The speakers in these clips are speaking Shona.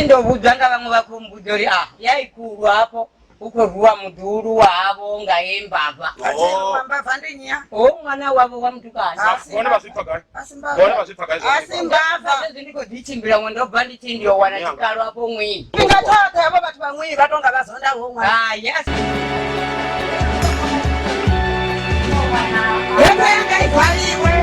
ndo buzanga bamwe bakumbudori yaikulu hapo uko ruwa mudhuru wavo ngaembava mbava ndinya mwana wavo wamutukana asimbava ndiko dzichimbira mwandobva ndichindio wana chikalo hapo mwini ingatoka yavo vatu vamwiri vatonga vazonda homwa yes yanga ivaliwe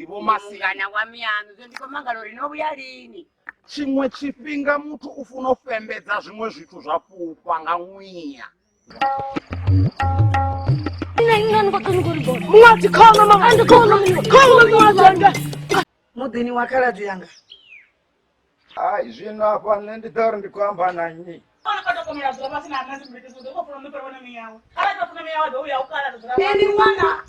vomasikana wamiyanu ndiko mangalo rinobuya lini chimwe chifhinga mutu ufuna ufembedza zvimwe zvithu zvapupa nga mwiya mudhini wakaladzi yanga zvino apa nditauri ndikuamba nanyi Nini mwana